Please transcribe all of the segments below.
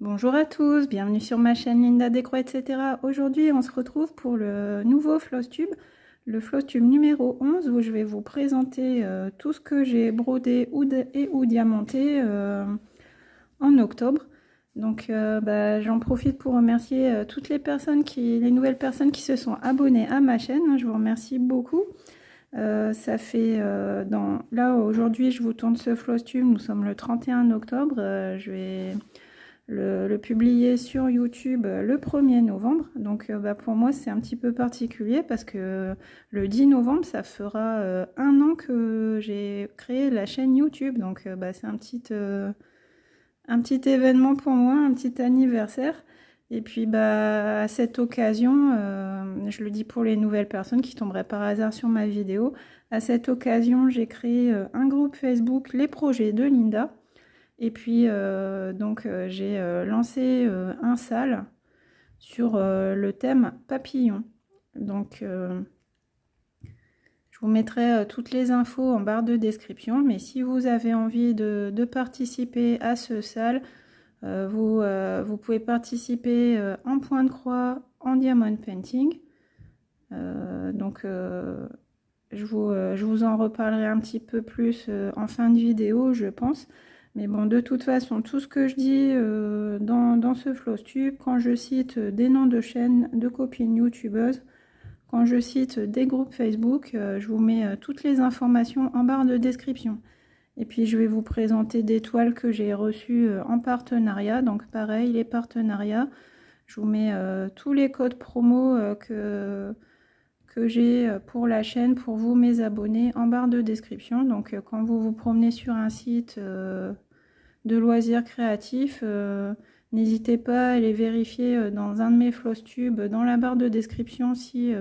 Bonjour à tous, bienvenue sur ma chaîne Linda Décroix, etc. Aujourd'hui, on se retrouve pour le nouveau Flosstube, le Flosstube numéro 11, où je vais vous présenter tout ce que j'ai brodé ou diamanté en octobre. Donc, j'en profite pour remercier toutes les nouvelles personnes qui se sont abonnées à ma chaîne. Je vous remercie beaucoup. Ça fait là aujourd'hui, je vous tourne ce Flosstube. Nous sommes le 31 octobre. Je vais le publier sur YouTube le 1er novembre. Donc pour moi c'est un petit peu particulier parce que le 10 novembre ça fera un an que j'ai créé la chaîne YouTube. Donc c'est un petit événement pour moi, un petit anniversaire. Et puis à cette occasion, je le dis pour les nouvelles personnes qui tomberaient par hasard sur ma vidéo, à cette occasion j'ai créé un groupe Facebook Les Projets de Linda. Et puis j'ai lancé un sale sur le thème papillon. Donc je vous mettrai toutes les infos en barre de description. Mais si vous avez envie de participer à ce sale, vous pouvez participer en point de croix, en diamond painting. Je vous en reparlerai un petit peu plus en fin de vidéo, je pense. Mais bon, de toute façon, tout ce que je dis dans ce Flosstube, quand je cite des noms de chaînes, de copines youtubeuses, quand je cite des groupes Facebook, je vous mets toutes les informations en barre de description. Et puis je vais vous présenter des toiles que j'ai reçues en partenariat. Donc pareil, les partenariats, je vous mets tous les codes promo que j'ai pour la chaîne, pour vous mes abonnés, en barre de description. Donc quand vous vous promenez sur un site de loisirs créatifs, n'hésitez pas à aller vérifier dans un de mes Flosstubes, dans la barre de description, si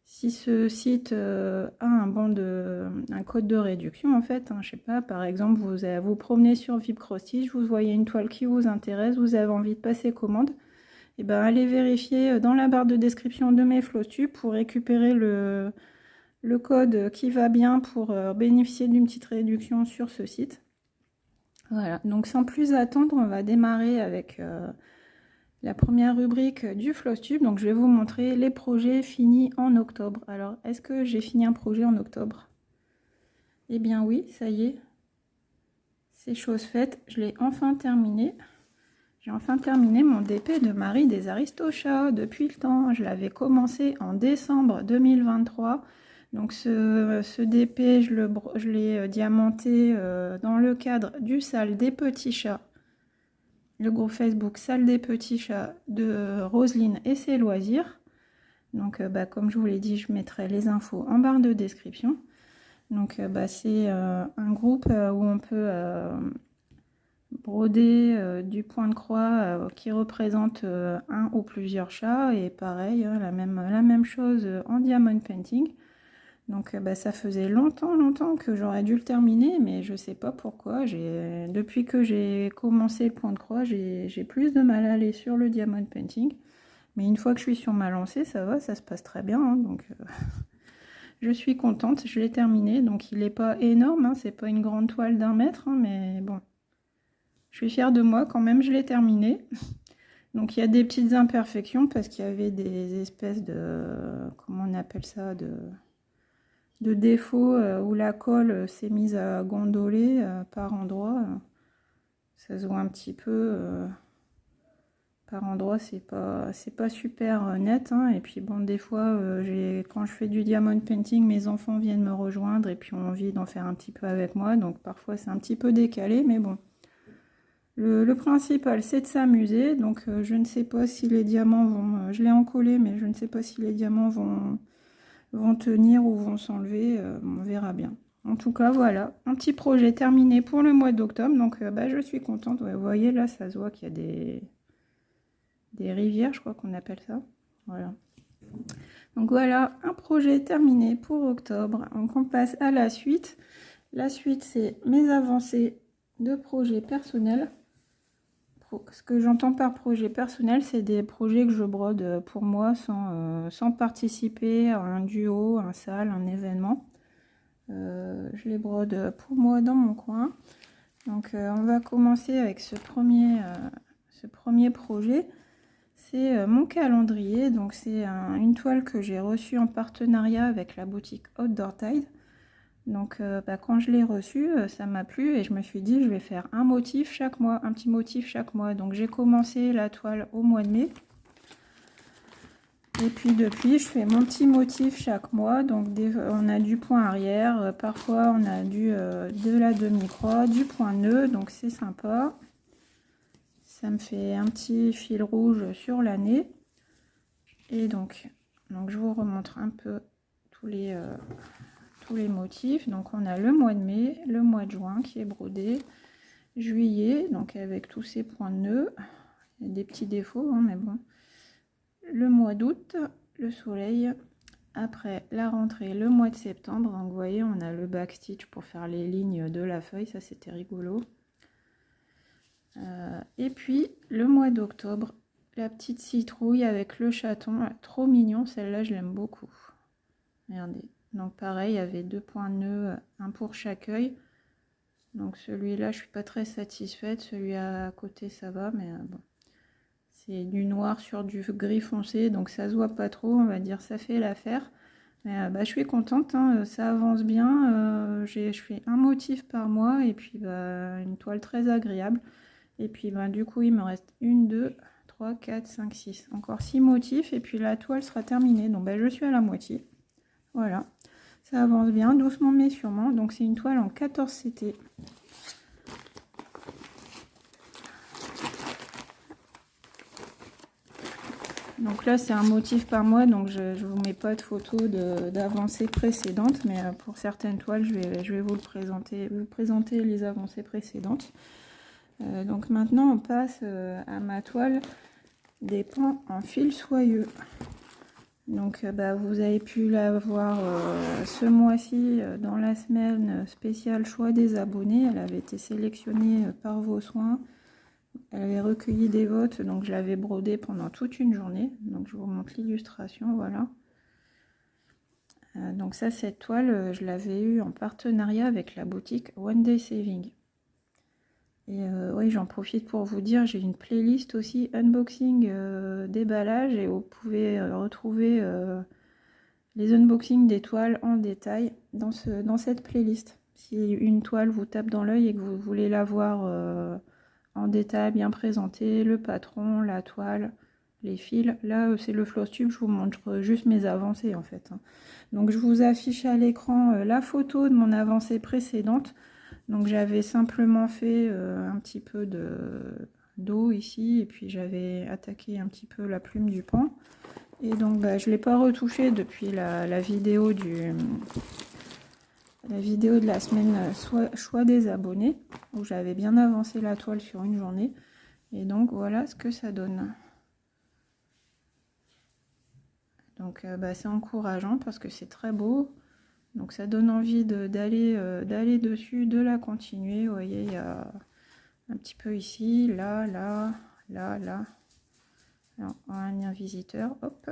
ce site a un code de réduction en fait. Je sais pas, par exemple, vous vous promenez sur VIP Cross-Stitch, vous voyez une toile qui vous intéresse, vous avez envie de passer commande. Et allez vérifier dans la barre de description de mes Flosstubes pour récupérer le code qui va bien pour bénéficier d'une petite réduction sur ce site. Voilà, donc sans plus attendre, on va démarrer avec la première rubrique du Flosstube. Donc je vais vous montrer les projets finis en octobre. Alors, est-ce que j'ai fini un projet en octobre? Eh bien oui, ça y est, c'est chose faite, je l'ai enfin terminé. J'ai enfin terminé mon DP de Marie des Aristochats depuis le temps. Je l'avais commencé en décembre 2023. Donc ce DP, je l'ai diamanté dans le cadre du Salle des Petits Chats. Le groupe Facebook Salle des Petits Chats de Roselyne et ses loisirs. Donc comme je vous l'ai dit, je mettrai les infos en barre de description. Donc c'est un groupe où on peut broder du point de croix qui représente un ou plusieurs chats, et pareil la même chose en diamond painting. Donc ça faisait longtemps que j'aurais dû le terminer, mais je sais pas pourquoi. Depuis que j'ai commencé le point de croix, j'ai plus de mal à aller sur le diamond painting. Mais une fois que je suis sur ma lancée, ça va, ça se passe très bien. Donc je suis contente, je l'ai terminé. Donc il n'est pas énorme, c'est pas une grande toile d'1 mètre, mais bon. Je suis fière de moi quand même, je l'ai terminé. Donc il y a des petites imperfections parce qu'il y avait des espèces de... comment on appelle ça, de défauts où la colle s'est mise à gondoler par endroits. Ça se voit un petit peu par endroits, c'est pas super net. Et puis bon, des fois, quand je fais du diamond painting, mes enfants viennent me rejoindre et puis ont envie d'en faire un petit peu avec moi. Donc parfois c'est un petit peu décalé, mais bon. Le principal, c'est de s'amuser. Donc je ne sais pas si les diamants vont... je l'ai encollé, mais je ne sais pas si les diamants vont tenir ou vont s'enlever. On verra bien. En tout cas, voilà, un petit projet terminé pour le mois d'octobre. Donc je suis contente. Ouais, vous voyez, là, ça se voit qu'il y a des rivières, je crois qu'on appelle ça. Voilà. Donc voilà, un projet terminé pour octobre. Donc on passe à la suite. La suite, c'est mes avancées de projets personnels. Ce que j'entends par projet personnel, c'est des projets que je brode pour moi sans participer à un duo, un sale, un événement. Je les brode pour moi dans mon coin. Donc on va commencer avec ce premier ce premier projet, c'est mon calendrier. Donc c'est une toile que j'ai reçue en partenariat avec la boutique Outdoor Tide. Donc quand je l'ai reçue, ça m'a plu et je me suis dit je vais faire un motif chaque mois, un petit motif chaque mois. Donc j'ai commencé la toile au mois de mai. Et puis depuis, je fais mon petit motif chaque mois. Donc on a du point arrière, parfois on a de la demi-croix, du point nœud, donc c'est sympa. Ça me fait un petit fil rouge sur l'année. Et donc je vous remontre un peu tous les motifs. Donc on a le mois de mai, le mois de juin qui est brodé, juillet, donc avec tous ces points nœuds. Il y a des petits défauts, hein, mais bon. Le mois d'août, le soleil. Après la rentrée, le mois de septembre. Donc vous voyez, on a le backstitch pour faire les lignes de la feuille, ça c'était rigolo. Et puis le mois d'octobre, la petite citrouille avec le chaton, trop mignon, celle-là je l'aime beaucoup. Regardez, donc pareil, il y avait 2 points nœuds, un pour chaque œil. Donc celui-là je suis pas très satisfaite, celui à côté ça va, mais bon. C'est du noir sur du gris foncé, donc ça se voit pas trop, on va dire, ça fait l'affaire. Mais je suis contente, hein, ça avance bien. Je fais un motif par mois et puis une toile très agréable. Et puis du coup, il me reste 1, 2, 3, 4, 5, 6. Encore 6 motifs et puis la toile sera terminée. Donc je suis à la moitié. Voilà, ça avance bien, doucement mais sûrement. Donc c'est une toile en 14 CT. Donc là c'est un motif par mois, donc je ne vous mets pas de photos d'avancées précédentes, mais pour certaines toiles je vais vous présenter les avancées précédentes. Donc maintenant on passe à ma toile des pans en fil soyeux. Donc vous avez pu la voir ce mois-ci dans la semaine spéciale choix des abonnés. Elle avait été sélectionnée par vos soins. Elle avait recueilli des votes, donc je l'avais brodée pendant toute une journée. Donc je vous montre l'illustration, voilà. Donc ça, cette toile, je l'avais eue en partenariat avec la boutique One Day Saving. Et oui, j'en profite pour vous dire, j'ai une playlist aussi unboxing déballage et vous pouvez retrouver les unboxings des toiles en détail dans cette playlist. Si une toile vous tape dans l'œil et que vous voulez la voir en détail, bien présenté, le patron, la toile, les fils. Là, c'est le floss tube, je vous montre juste mes avancées en fait. Donc, je vous affiche à l'écran la photo de mon avancée précédente. Donc, j'avais simplement fait un petit peu d'eau ici, et puis j'avais attaqué un petit peu la plume du pan. Et donc, je ne l'ai pas retouché depuis la vidéo de la semaine choix des abonnés, où j'avais bien avancé la toile sur une journée. Et donc voilà ce que ça donne. Donc c'est encourageant parce que c'est très beau. Donc ça donne envie d'aller dessus, de la continuer. Vous voyez, il y a un petit peu ici, là, là, là, là. Alors, un lien visiteur, hop.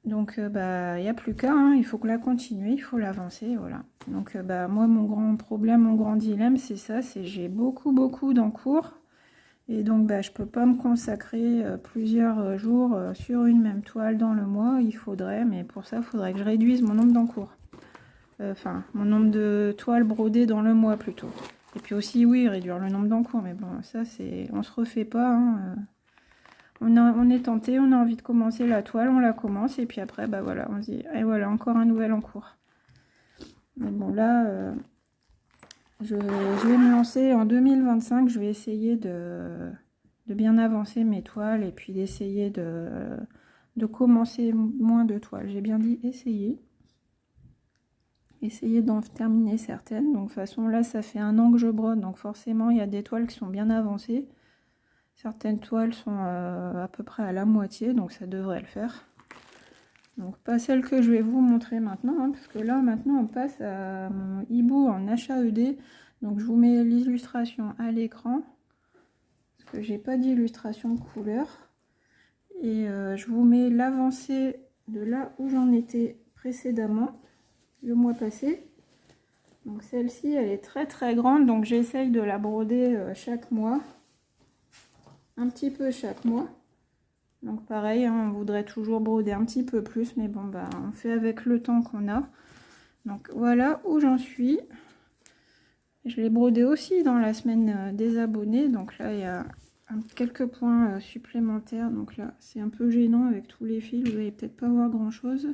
Donc il n'y a plus qu'à, hein, il faut que la continuer, il faut l'avancer, voilà. Donc moi mon grand problème, mon grand dilemme c'est ça, c'est j'ai beaucoup d'encours et donc je peux pas me consacrer plusieurs jours sur une même toile dans le mois, il faudrait, mais pour ça il faudrait que je réduise mon nombre d'encours. Enfin mon nombre de toiles brodées dans le mois plutôt. Et puis aussi oui, réduire le nombre d'encours, mais bon ça c'est, on se refait pas, hein, on est tenté, on a envie de commencer la toile, on la commence et puis après voilà, on se dit et voilà encore un nouvel encours. Mais bon là je vais me lancer en 2025, je vais essayer de bien avancer mes toiles et puis d'essayer de commencer moins de toiles. J'ai bien dit essayer d'en terminer certaines. Donc de toute façon là ça fait 1 an que je brode, donc forcément il y a des toiles qui sont bien avancées. Certaines toiles sont à peu près à la moitié, donc ça devrait le faire. Donc pas celle que je vais vous montrer maintenant, hein, parce que là maintenant on passe à mon hibou en HAED. Donc je vous mets l'illustration à l'écran, parce que j'ai pas d'illustration de couleur. Et je vous mets l'avancée de là où j'en étais précédemment, le mois passé. Donc celle-ci elle est très grande, donc j'essaye de la broder chaque mois. un petit peu chaque mois. Donc pareil, hein, on voudrait toujours broder un petit peu plus, mais bon, bah, on fait avec le temps qu'on a. Donc voilà où j'en suis. Je l'ai brodé aussi dans la semaine des abonnés. Donc là, il y a quelques points supplémentaires. Donc là, c'est un peu gênant avec tous les fils. Vous n'allez peut-être pas voir grand-chose.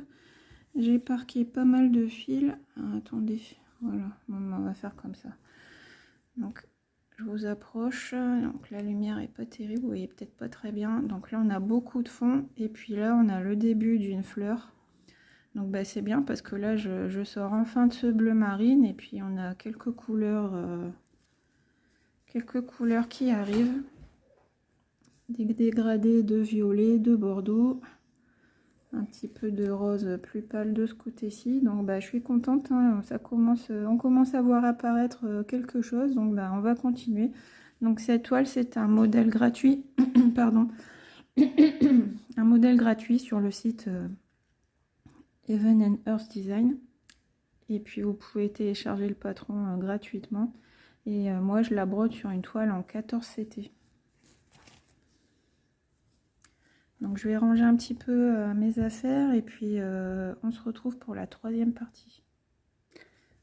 J'ai parqué pas mal de fils. Ah, attendez, voilà. Bon, on va faire comme ça. Donc, je vous approche. Donc la lumière est pas terrible. Vous voyez peut-être pas très bien. Donc là, on a beaucoup de fond. Et puis là, on a le début d'une fleur. Donc bah, c'est bien parce que là je sors enfin de ce bleu marine et puis on a quelques couleurs qui arrivent. Des dégradés de violet, de bordeaux, un petit peu de rose plus pâle de ce côté-ci. Donc bah, je suis contente, hein, on commence à voir apparaître quelque chose. Donc bah, on va continuer. Donc cette toile c'est un modèle gratuit, pardon, un modèle gratuit sur le site Heaven and Earth Design. Et puis vous pouvez télécharger le patron gratuitement. Et moi je la brode sur une toile en 14 CT. Donc je vais ranger un petit peu mes affaires et puis on se retrouve pour la troisième partie.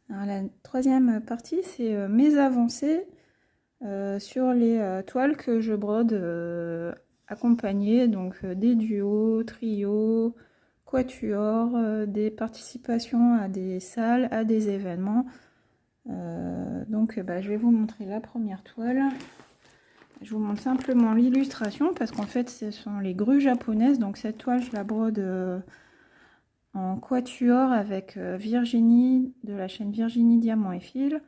Alors, la troisième partie c'est mes avancées sur les toiles que je brode accompagnées, donc des duos, trios, quatuors, des participations à des salles, à des événements. Donc bah, je vais vous montrer la première toile. Je vous montre simplement l'illustration parce qu'en fait ce sont les grues japonaises. Donc cette toile je la brode en quatuor avec Virginie de la chaîne Virginie Diamant et Fil,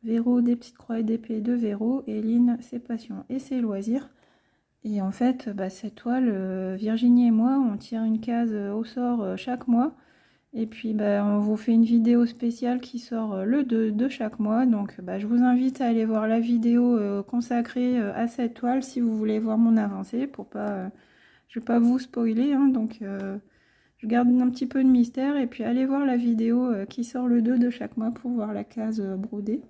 Véro des petites croix et d'épée de Véro, et Lynn ses passions et ses loisirs. Et en fait bah, cette toile, Virginie et moi on tire une case au sort chaque mois. Et puis bah, on vous fait une vidéo spéciale qui sort le 2 de chaque mois. Donc bah, je vous invite à aller voir la vidéo consacrée à cette toile si vous voulez voir mon avancée. Pour pas, je ne vais pas vous spoiler. Hein, donc je garde un petit peu de mystère. Et puis allez voir la vidéo qui sort le 2 de chaque mois pour voir la case brodée.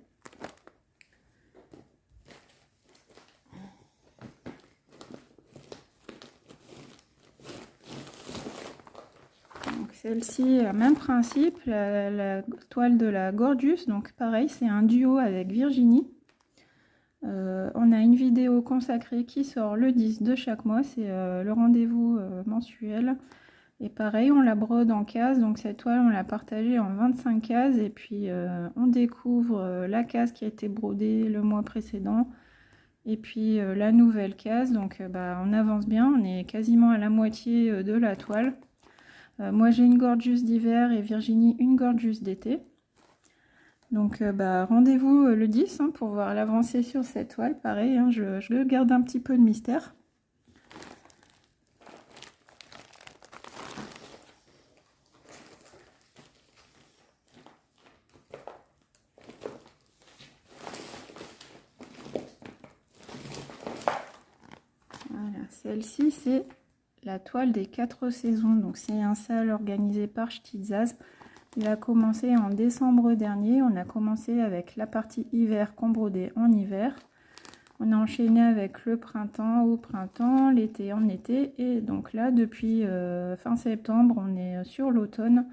Celle-ci, même principe, la toile de la Gorgeous, donc pareil, c'est un duo avec Virginie. On a une vidéo consacrée qui sort le 10 de chaque mois, c'est le rendez-vous mensuel. Et pareil, on la brode en cases, donc cette toile, on l'a partagée en 25 cases. Et puis, on découvre la case qui a été brodée le mois précédent. Et puis, la nouvelle case, donc bah, on avance bien, on est quasiment à la moitié de la toile. Moi j'ai une Gorgeous d'hiver et Virginie une Gorgeous d'été. Donc bah, rendez-vous le 10 hein, pour voir l'avancée sur cette toile. Pareil, hein, je garde un petit peu de mystère. Voilà, celle-ci c'est la toile des 4 saisons. Donc c'est un sale organisé par Stizaz. Il a commencé en décembre dernier. On a commencé avec la partie hiver qu'on brodait en hiver. On a enchaîné avec le printemps au printemps, l'été en été. Et donc là, depuis fin septembre, on est sur l'automne.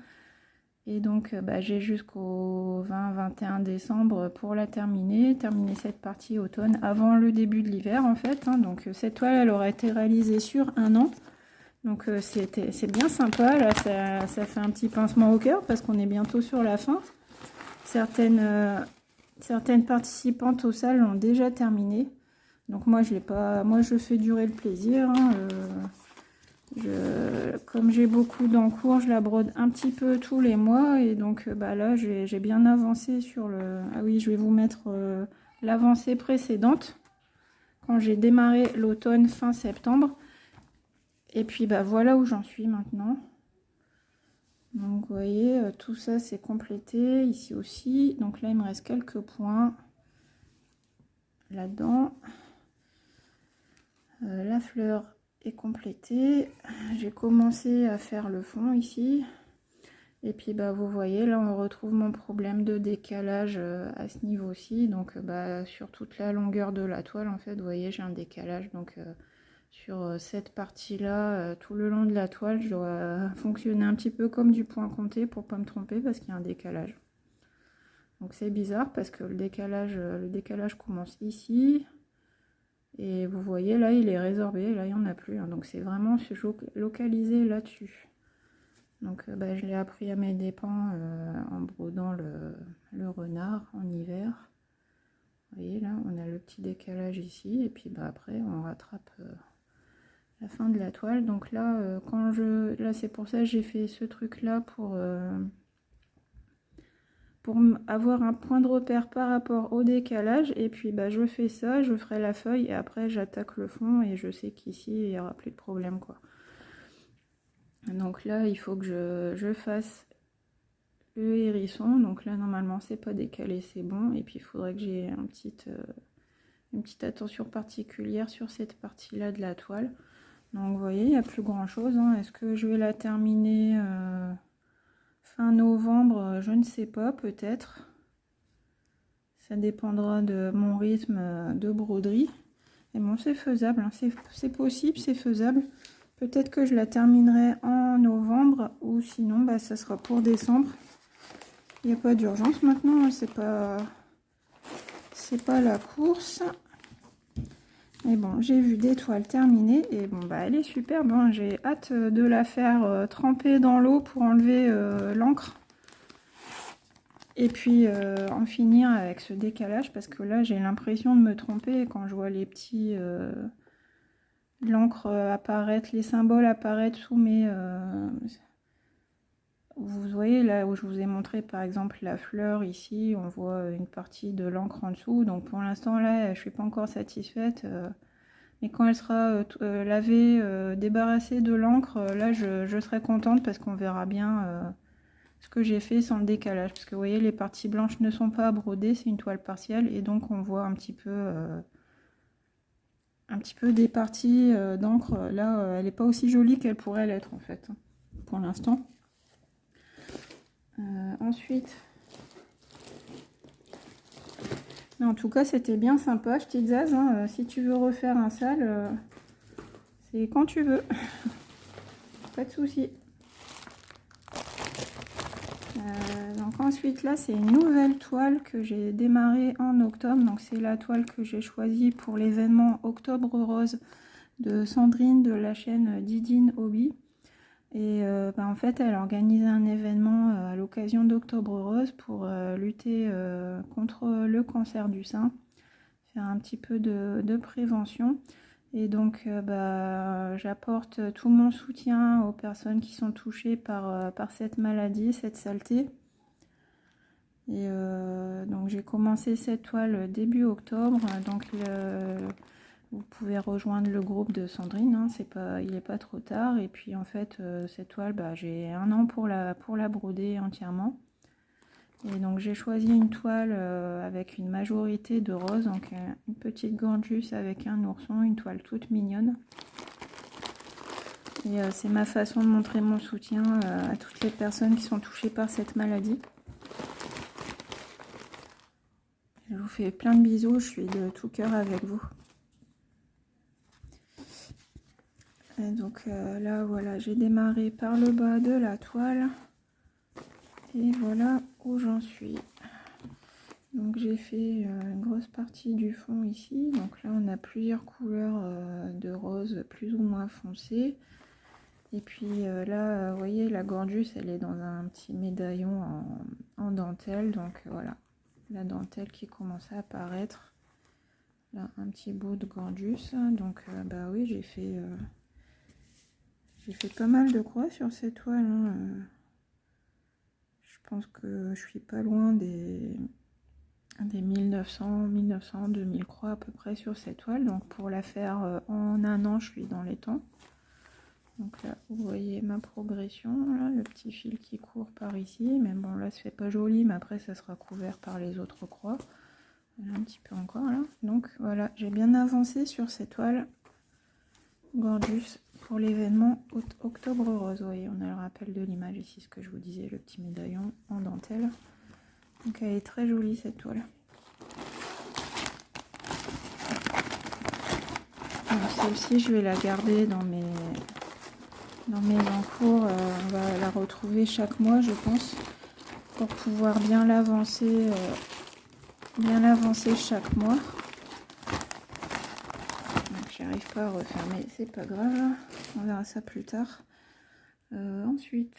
Et donc bah, j'ai jusqu'au 20-21 décembre pour la terminer cette partie automne avant le début de l'hiver en fait. Hein. Donc cette toile, elle aura été réalisée sur un an. Donc c'est bien sympa, là ça fait un petit pincement au cœur parce qu'on est bientôt sur la fin. Certaines participantes aux salles l'ont déjà terminé. Donc moi je l'ai pas, moi je fais durer le plaisir. Hein, comme j'ai beaucoup d'encours, je la brode un petit peu tous les mois. Et donc bah là j'ai bien avancé sur le... Ah oui, je vais vous mettre l'avancée précédente. Quand j'ai démarré l'automne fin septembre. Et puis bah voilà où j'en suis maintenant. Donc vous voyez, tout ça c'est complété ici aussi. Donc là il me reste quelques points là-dedans. La fleur est complétée. J'ai commencé à faire le fond ici. Et puis bah vous voyez là on retrouve mon problème de décalage à ce niveau-ci. Donc bah sur toute la longueur de la toile en fait, vous voyez j'ai un décalage. Donc sur cette partie-là, tout le long de la toile, je dois fonctionner un petit peu comme du point compté pour pas me tromper parce qu'il y a un décalage. Donc c'est bizarre parce que le décalage commence ici. Et vous voyez là il est résorbé, là il n'y en a plus. Hein, donc c'est vraiment se localiser là-dessus. Donc bah, je l'ai appris à mes dépens en brodant le renard en hiver. Vous voyez là on a le petit décalage ici. Et puis bah, après on rattrape la fin de la toile. Donc là là c'est pour ça que j'ai fait ce truc là pour avoir un point de repère par rapport au décalage. Et puis bah, je fais ça, je ferai la feuille et après j'attaque le fond et je sais qu'ici il n'y aura plus de problème quoi. Donc là il faut que je fasse le hérisson. Donc là normalement c'est pas décalé, c'est bon. Et puis il faudrait que j'ai une petite attention particulière sur cette partie là de la toile. Donc vous voyez il n'y a plus grand chose hein. Est-ce que je vais la terminer fin novembre? Je ne sais pas, peut-être. Ça dépendra de mon rythme de broderie. Et bon, c'est faisable, hein. C'est possible, c'est faisable. Peut-être que je la terminerai en novembre ou sinon, bah, ça sera pour décembre. Il n'y a pas d'urgence maintenant, c'est pas la course. Mais bon, j'ai vu des toiles terminées et bon, bah, elle est superbe. Hein. J'ai hâte de la faire tremper dans l'eau pour enlever l'encre. Et puis en finir avec ce décalage parce que là j'ai l'impression de me tromper quand je vois les petits l'encre apparaître, les symboles apparaître sous mes vous voyez là où je vous ai montré par exemple la fleur ici, on voit une partie de l'encre en dessous. Donc pour l'instant là je suis pas encore satisfaite mais quand elle sera lavée, débarrassée de l'encre, là je serai contente parce qu'on verra bien ce que j'ai fait sans le décalage, parce que vous voyez les parties blanches ne sont pas à broder, c'est une toile partielle et donc on voit un petit peu des parties d'encre. Là elle n'est pas aussi jolie qu'elle pourrait l'être en fait pour l'instant. Ensuite mais en tout cas c'était bien sympa, je te Zaz, hein, si tu veux refaire un sale c'est quand tu veux. Pas de souci. Donc ensuite là c'est une nouvelle toile que j'ai démarré en octobre. Donc c'est la toile que j'ai choisie pour l'événement Octobre Rose de Sandrine de la chaîne Didine Hobby. Et bah, en fait elle organise un événement à l'occasion d'Octobre Rose pour lutter contre le cancer du sein, faire un petit peu de prévention. Et donc bah, j'apporte tout mon soutien aux personnes qui sont touchées par cette maladie, cette saleté. Et donc j'ai commencé cette toile début octobre. Donc vous pouvez rejoindre le groupe de Sandrine, hein, il n'est pas trop tard. Et puis en fait cette toile, bah, j'ai 1 an pour la broder entièrement. Et donc j'ai choisi une toile avec une majorité de rose, donc une petite gorgeous avec un ourson, une toile toute mignonne. Et c'est ma façon de montrer mon soutien à toutes les personnes qui sont touchées par cette maladie. Je vous fais plein de bisous, je suis de tout cœur avec vous. Et donc là voilà, j'ai démarré par le bas de la toile. Et voilà où j'en suis. Donc j'ai fait une grosse partie du fond ici. Donc là on a plusieurs couleurs de rose plus ou moins foncées. Et puis là vous voyez la gorgeous elle est dans un petit médaillon en dentelle. Donc voilà la dentelle qui commence à apparaître. Là un petit bout de gorgeous. Donc bah oui j'ai fait pas mal de croix sur cette toile. Hein. Je pense que je suis pas loin des 1900, 2000 croix à peu près sur cette toile. Donc pour la faire en 1 an, je suis dans les temps. Donc là, vous voyez ma progression, là, le petit fil qui court par ici. Mais bon, là, ça fait pas joli, mais après, ça sera couvert par les autres croix. Voilà, un petit peu encore là. Donc voilà, j'ai bien avancé sur cette toile gorgeous pour l'événement Octobre Rose. Vous voyez, on a le rappel de l'image ici, ce que je vous disais, le petit médaillon en dentelle. Donc elle est très jolie cette toile. Celle-ci, je vais la garder dans mes encours. On va la retrouver chaque mois, je pense, pour pouvoir bien l'avancer chaque mois. J'arrive pas à refermer, c'est pas grave, on verra ça plus tard. Ensuite,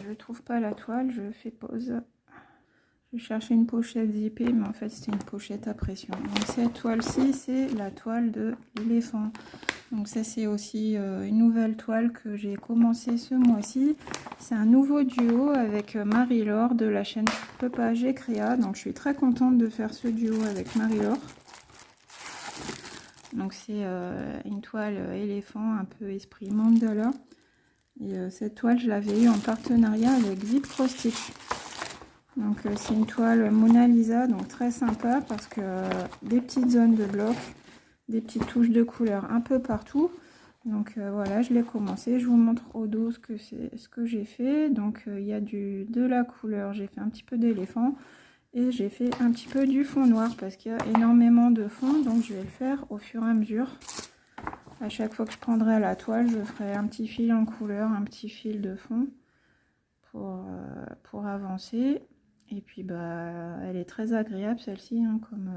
je trouve pas la toile, je fais pause. Je cherchais une pochette zippée, mais en fait c'était une pochette à pression. Donc cette toile-ci, c'est la toile de l'éléphant. Donc ça c'est aussi une nouvelle toile que j'ai commencé ce mois-ci. C'est un nouveau duo avec Marie-Laure de la chaîne Peux pas j'ai créa. Donc je suis très contente de faire ce duo avec Marie-Laure. Donc c'est une toile éléphant, un peu esprit mandala. Et cette toile je l'avais eu en partenariat avec Zip Cross Stitch. Donc c'est une toile Mona Lisa, donc très sympa parce que des petites zones de bloc, des petites touches de couleur un peu partout. Donc voilà, je l'ai commencé, je vous montre au dos ce que j'ai fait. Donc il y a de la couleur, j'ai fait un petit peu d'éléphant et j'ai fait un petit peu du fond noir parce qu'il y a énormément de fond, donc je vais le faire au fur et à mesure. À chaque fois que je prendrai la toile, je ferai un petit fil en couleur, un petit fil de fond pour avancer. Et puis bah elle est très agréable celle-ci, hein, comme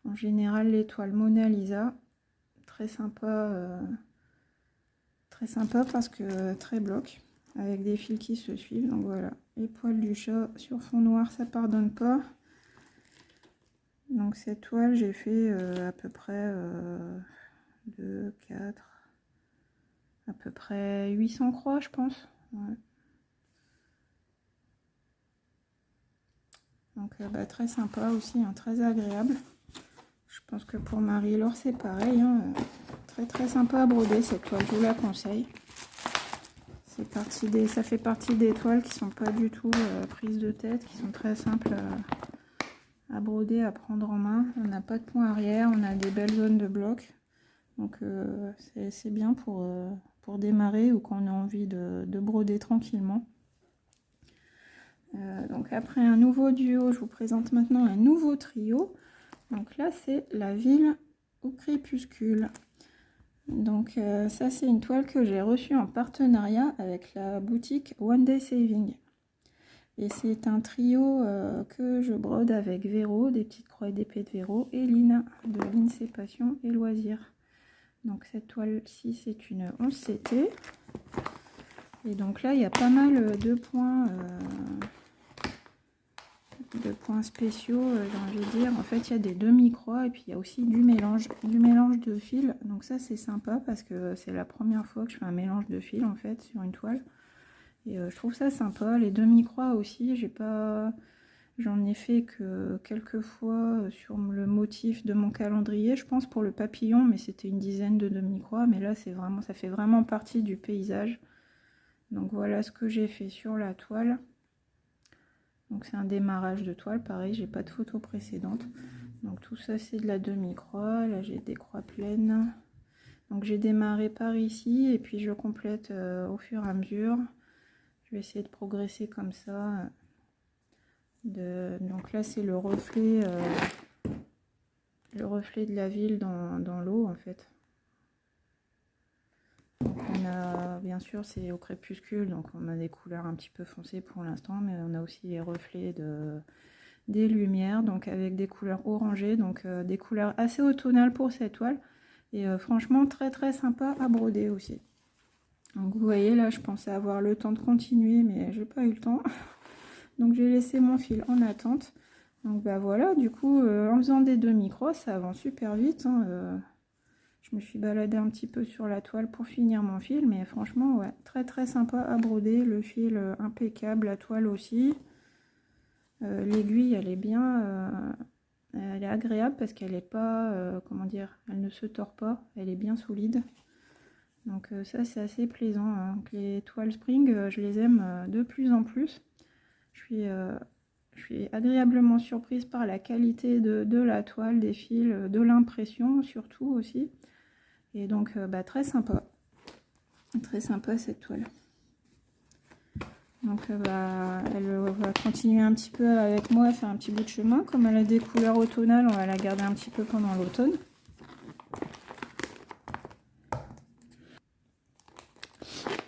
en général les toiles Mona Lisa. Très sympa parce que très bloc, avec des fils qui se suivent. Donc voilà, les poils du chat sur fond noir, ça pardonne pas. Donc cette toile, j'ai fait à peu près 2, 4, à peu près 800 croix, je pense. Ouais. Donc bah, très sympa aussi, hein, très agréable. Je pense que pour Marie-Laure c'est pareil, hein, très sympa à broder cette toile, je vous la conseille. Ça fait partie des toiles qui sont pas du tout prises de tête, qui sont très simples à broder, à prendre en main. On n'a pas de point arrière, on a des belles zones de bloc. Donc c'est bien pour démarrer ou quand on a envie de broder tranquillement. Donc après un nouveau duo, je vous présente maintenant un nouveau trio. Donc là c'est la ville au crépuscule. Donc ça c'est une toile que j'ai reçue en partenariat avec la boutique One Day Saving. Et c'est un trio que je brode avec Véro, des petites croix et d'épée de Véro, et Lina de l'INSEE Passion et Loisirs. Donc cette toile-ci c'est une 11 CT. Et donc là il y a pas mal de points spéciaux, j'ai envie de dire. En fait il y a des demi-croix et puis il y a aussi du mélange de fils. Donc ça c'est sympa parce que c'est la première fois que je fais un mélange de fils en fait sur une toile. Et je trouve ça sympa. Les demi-croix aussi, j'en ai fait que quelques fois sur le motif de mon calendrier, je pense pour le papillon, mais c'était une dizaine de demi-croix. Mais là ça fait vraiment partie du paysage. Donc voilà ce que j'ai fait sur la toile. Donc c'est un démarrage de toile, pareil, j'ai pas de photo précédente. Donc tout ça c'est de la demi-croix, là j'ai des croix pleines. Donc j'ai démarré par ici et puis je complète au fur et à mesure. Je vais essayer de progresser comme ça. Donc là c'est le reflet de la ville dans l'eau en fait. Donc on a, bien sûr c'est au crépuscule, donc on a des couleurs un petit peu foncées pour l'instant, mais on a aussi les reflets des lumières, donc avec des couleurs orangées, donc des couleurs assez automnales pour cette toile, et franchement très sympa à broder aussi. Donc vous voyez là je pensais avoir le temps de continuer, mais j'ai pas eu le temps, donc j'ai laissé mon fil en attente. Donc bah voilà, du coup en faisant des demi-croix ça avance super vite, hein, je me suis baladée un petit peu sur la toile pour finir mon fil, mais franchement, ouais, très sympa à broder. Le fil impeccable, la toile aussi. L'aiguille, elle est est agréable parce qu'elle n'est pas, comment dire, elle ne se tord pas, elle est bien solide. Donc ça c'est assez plaisant, hein. Les toiles spring, je les aime de plus en plus. Je suis agréablement surprise par la qualité de la toile, des fils, de l'impression surtout aussi. Et donc très sympa cette toile. Donc elle va continuer un petit peu avec moi, faire un petit bout de chemin. Comme elle a des couleurs automnales, on va la garder un petit peu pendant l'automne.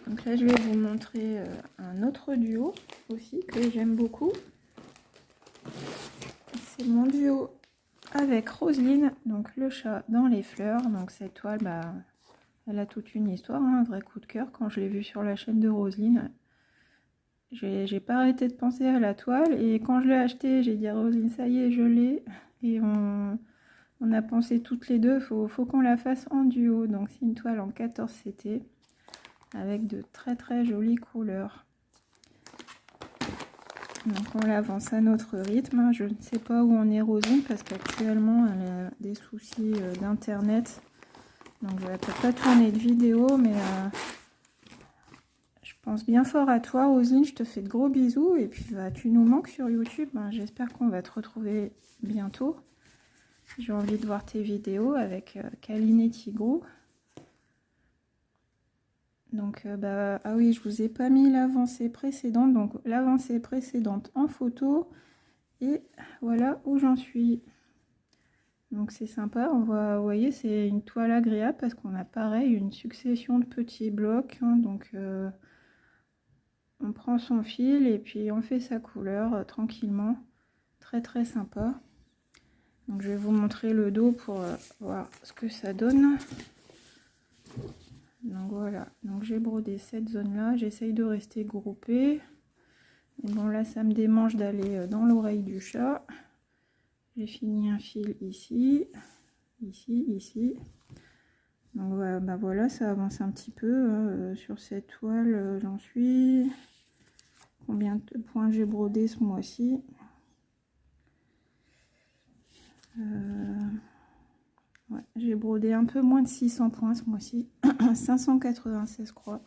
Donc là je vais vous montrer un autre duo aussi que j'aime beaucoup. C'est mon duo avec Roseline, donc le chat dans les fleurs. Donc cette toile, elle a toute une histoire, hein, un vrai coup de cœur. Quand je l'ai vue sur la chaîne de Roseline, j'ai pas arrêté de penser à la toile. Et quand je l'ai achetée, j'ai dit à Roseline, ça y est, je l'ai. Et on a pensé toutes les deux, faut qu'on la fasse en duo. Donc c'est une toile en 14 CT avec de très jolies couleurs. Donc on l'avance à notre rythme. Je ne sais pas où on est Roseline parce qu'actuellement elle a des soucis d'internet. Donc je vais peut-être pas tourner de vidéo, mais je pense bien fort à toi Roseline. Je te fais de gros bisous et puis tu nous manques sur YouTube. J'espère qu'on va te retrouver bientôt. J'ai envie de voir tes vidéos avec Kaline et Tigrou. Donc ah oui, je vous ai pas mis l'avancée précédente, donc l'avancée précédente en photo et voilà où j'en suis. Donc c'est sympa, vous voyez, c'est une toile agréable parce qu'on a pareil une succession de petits blocs, hein, donc on prend son fil et puis on fait sa couleur tranquillement, très sympa. Donc je vais vous montrer le dos pour voir ce que ça donne. Donc voilà, donc j'ai brodé cette zone là, j'essaye de rester groupée. Et bon là ça me démange d'aller dans l'oreille du chat. J'ai fini un fil ici, ici. Donc voilà, ça avance un petit peu sur cette toile, j'en suis. Combien de points j'ai brodé ce mois-ci? Ouais, j'ai brodé un peu moins de 600 points ce mois-ci, 596 je crois.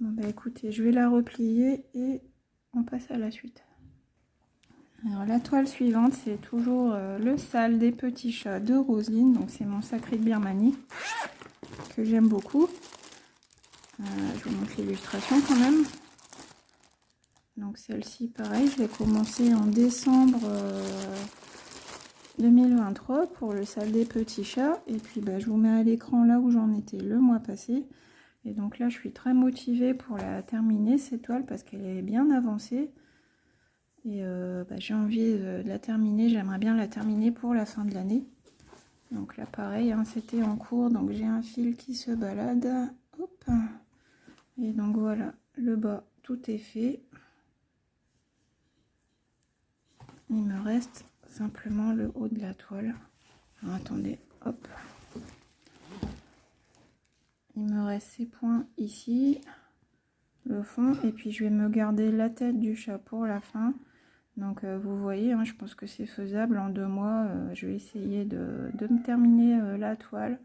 Bon écoutez, je vais la replier et on passe à la suite. Alors la toile suivante, c'est toujours le sale des petits chats de Roseline, donc c'est mon sacré de Birmanie que j'aime beaucoup. Je vous montre l'illustration quand même. Donc celle-ci, pareil, je vais commencer en décembre 2023 pour le sale des petits chats. Et puis je vous mets à l'écran là où j'en étais le mois passé. Et donc là, je suis très motivée pour la terminer, cette toile, parce qu'elle est bien avancée. Et j'ai envie de la terminer, j'aimerais bien la terminer pour la fin de l'année. Donc là, pareil, hein, c'était en cours, donc j'ai un fil qui se balade. Hop. Et donc voilà, le bas, tout est fait. Il me reste simplement le haut de la toile. Alors, attendez, hop. Il me reste ces points ici, le fond, et puis je vais me garder la tête du chat pour la fin. Donc vous voyez, hein, je pense que c'est faisable en 2 mois. Je vais essayer de me terminer la toile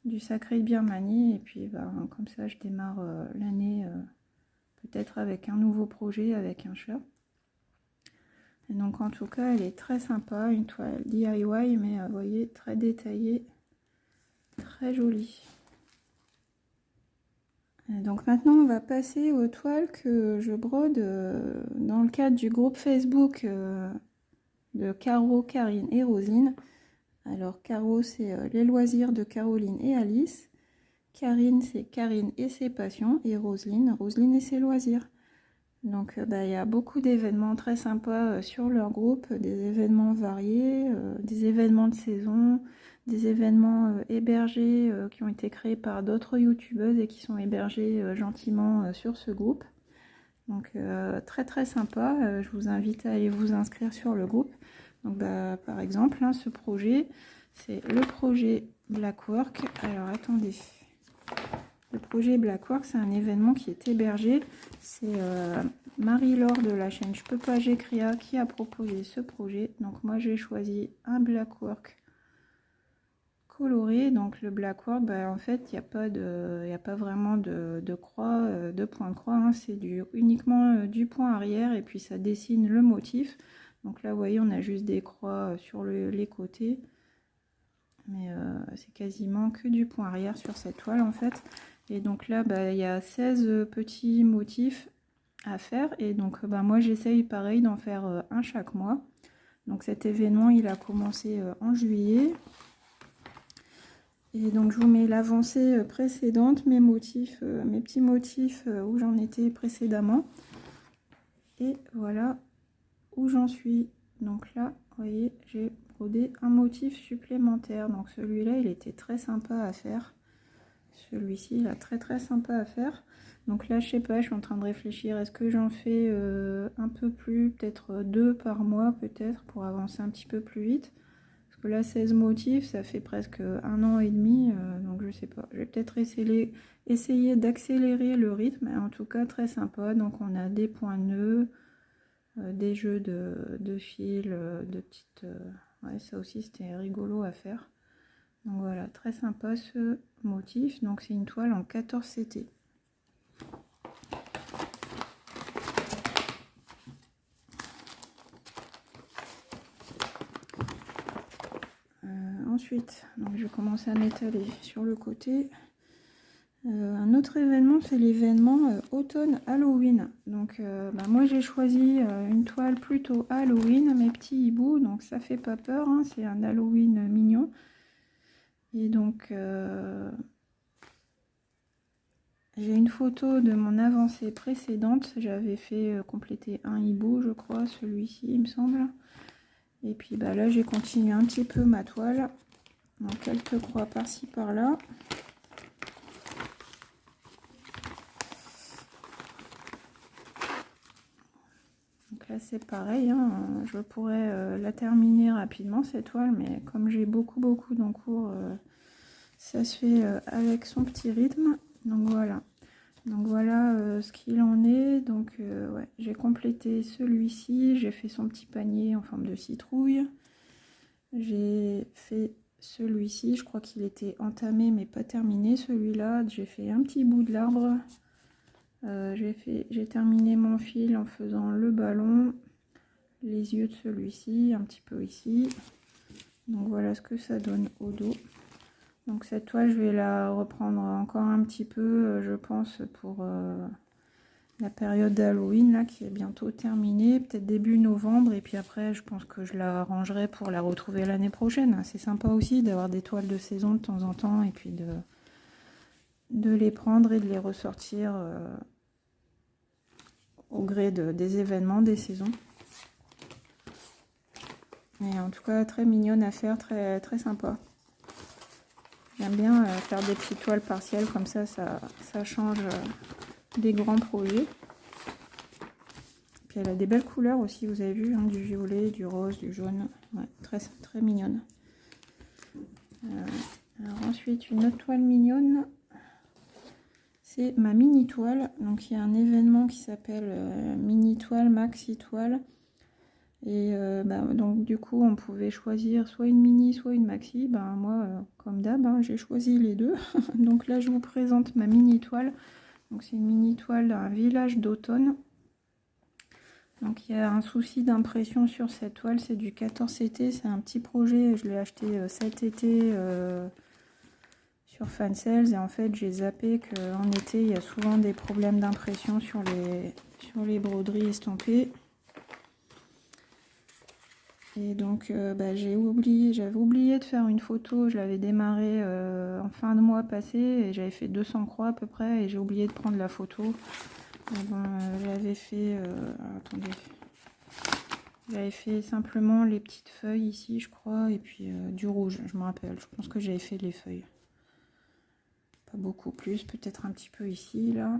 du sacré de Birmanie. Et puis comme ça, je démarre l'année peut-être avec un nouveau projet, avec un chat. Et donc en tout cas, elle est très sympa, une toile DIY, mais vous voyez, très détaillée, très jolie. Et donc maintenant, on va passer aux toiles que je brode dans le cadre du groupe Facebook de Caro, Karine et Roseline. Alors Caro, c'est les loisirs de Caroline et Alice. Karine, c'est Karine et ses passions. Et Roseline et ses loisirs. Donc il y a beaucoup d'événements très sympas sur leur groupe, des événements variés, des événements de saison, des événements hébergés qui ont été créés par d'autres youtubeuses et qui sont hébergés gentiment sur ce groupe. Donc très sympa, je vous invite à aller vous inscrire sur le groupe. Donc par exemple, hein, ce projet, c'est le projet Blackwork. Alors attendez, Le projet Blackwork, c'est un événement qui est hébergé. C'est Marie-Laure de la chaîne Je peux pas, j'écris qui a proposé ce projet. Donc moi j'ai choisi un Blackwork coloré. Donc le Blackwork, bah, en fait il n'y a pas vraiment de croix, de point de croix, hein. C'est uniquement du point arrière et puis ça dessine le motif. Donc là vous voyez, on a juste des croix sur les côtés. Mais c'est quasiment que du point arrière sur cette toile en fait. Et donc là bah, il y a 16 petits motifs à faire. Et donc bah, moi j'essaye pareil d'en faire un chaque mois. Donc cet événement il a commencé en juillet. Et donc je vous mets l'avancée précédente, mes motifs, mes petits motifs où j'en étais précédemment. Et voilà où j'en suis. Donc là, vous voyez, j'ai brodé un motif supplémentaire. Donc celui-là, il était très sympa à faire. Celui-ci, il a très sympa à faire. Donc là, je sais pas, je suis en train de réfléchir. Est-ce que j'en fais un peu plus, peut-être 2 par mois, peut-être, pour avancer un petit peu plus vite. Parce que là, 16 motifs, ça fait presque 1 an et demi. Donc je sais pas. Je vais peut-être essayer d'accélérer le rythme. En tout cas, très sympa. Donc on a des points nœuds. Des jeux de fils, de petites... ouais, ça aussi c'était rigolo à faire. Donc voilà, très sympa ce motif. Donc c'est une toile en 14 CT. Ensuite, donc je vais commencer à m'étaler sur le côté. Un autre événement, c'est l'événement automne Halloween. Donc bah, moi j'ai choisi une toile plutôt Halloween, mes petits hiboux, donc ça fait pas peur, hein, c'est un Halloween mignon. Et donc j'ai une photo de mon avancée précédente, j'avais fait compléter un hibou je crois, celui-ci il me semble. Et puis bah, là j'ai continué un petit peu ma toile, donc quelques croix par-ci par-là. C'est pareil, hein, je pourrais la terminer rapidement cette toile, mais comme j'ai beaucoup d'encours, ça se fait avec son petit rythme. Donc voilà ce qu'il en est. Donc ouais, j'ai complété celui-ci, j'ai fait son petit panier en forme de citrouille. J'ai fait celui-ci, je crois qu'il était entamé mais pas terminé. Celui-là, j'ai fait un petit bout de l'arbre. J'ai terminé mon fil en faisant le ballon, les yeux de celui-ci, un petit peu ici. Donc voilà ce que ça donne au dos. Donc cette toile, je vais la reprendre encore un petit peu, je pense, pour la période d'Halloween là qui est bientôt terminée, peut-être début novembre. Et puis après, je pense que je la rangerai pour la retrouver l'année prochaine. C'est sympa aussi d'avoir des toiles de saison de temps en temps et puis de les prendre et de les ressortir au gré des événements, des saisons. Mais en tout cas, très mignonne à faire, très sympa. J'aime bien faire des petites toiles partielles, comme ça change des grands projets. Puis elle a des belles couleurs aussi, vous avez vu, hein, du violet, du rose, du jaune. Ouais, très mignonne. Alors ensuite, une autre toile mignonne. C'est ma mini toile. Donc il y a un événement qui s'appelle mini toile, maxi toile. Et donc du coup on pouvait choisir soit une mini soit une maxi. Moi comme d'hab hein, j'ai choisi les deux. Donc là je vous présente ma mini toile. Donc c'est une mini toile d'un village d'automne. Donc il y a un souci d'impression sur cette toile, c'est du 14 CT, c'est un petit projet, je l'ai acheté cet été sur Fansales et en fait j'ai zappé qu'en été il y a souvent des problèmes d'impression sur les broderies estampées. Et donc j'avais oublié de faire une photo, je l'avais démarré en fin de mois passé et j'avais fait 200 croix à peu près et j'ai oublié de prendre la photo. J'avais fait, attendez, j'avais fait simplement les petites feuilles ici je crois et puis du rouge, je me rappelle, je pense que j'avais fait les feuilles. Pas beaucoup plus, peut-être un petit peu ici, là.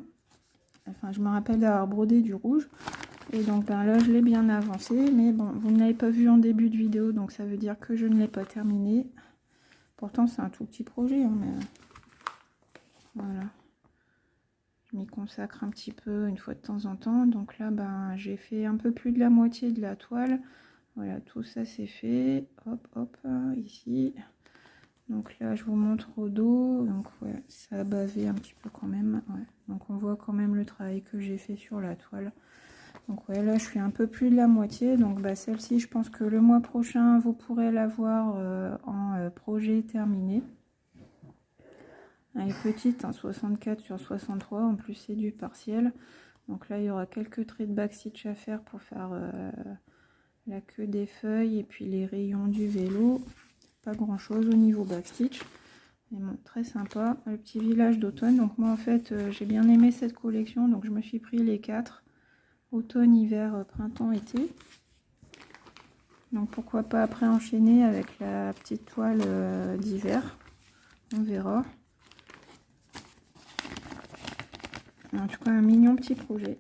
Enfin, je me rappelle d'avoir brodé du rouge. Et donc là, je l'ai bien avancé. Mais bon, vous ne l'avez pas vu en début de vidéo, donc ça veut dire que je ne l'ai pas terminé. Pourtant, c'est un tout petit projet, hein, mais voilà. je m'y consacre un petit peu une fois de temps en temps. Donc là, ben, j'ai fait un peu plus de la moitié de la toile. Voilà, tout ça c'est fait. Hop, hop, ici. Donc là, je vous montre au dos. Donc ouais, ça a bavé un petit peu quand même. Ouais. Donc on voit quand même le travail que j'ai fait sur la toile. Donc ouais, là, je suis un peu plus de la moitié. Donc bah, celle-ci, je pense que le mois prochain, vous pourrez la voir en projet terminé. Elle est petite, hein, 64 sur 63. En plus, c'est du partiel. Donc là, il y aura quelques traits de backstitch à faire pour faire la queue des feuilles et puis les rayons du vélo. Pas grand chose au niveau backstitch. Mais bon, très sympa. Le petit village d'automne. Donc moi, en fait, j'ai bien aimé cette collection. Donc je me suis pris les 4. Automne, hiver, printemps, été. Donc pourquoi pas après enchaîner avec la petite toile d'hiver. On verra. En tout cas, un mignon petit projet.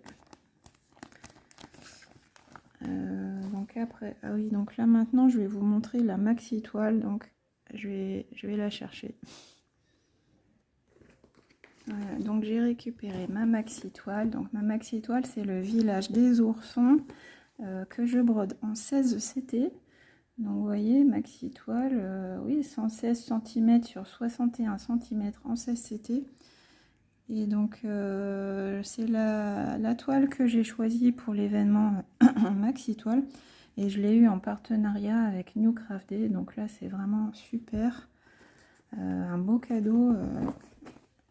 Donc après, ah oui, donc là maintenant, je vais vous montrer la maxi toile. Donc je vais la chercher. Voilà, donc j'ai récupéré ma maxi toile. Donc ma maxi toile, c'est le village des oursons que je brode en 16 CT. Donc vous voyez, maxi toile, oui, 116 cm sur 61 cm en 16 CT. Et donc c'est la toile que j'ai choisie pour l'événement maxi toile. Et je l'ai eu en partenariat avec New Craft Day. Donc là, c'est vraiment super. Un beau cadeau.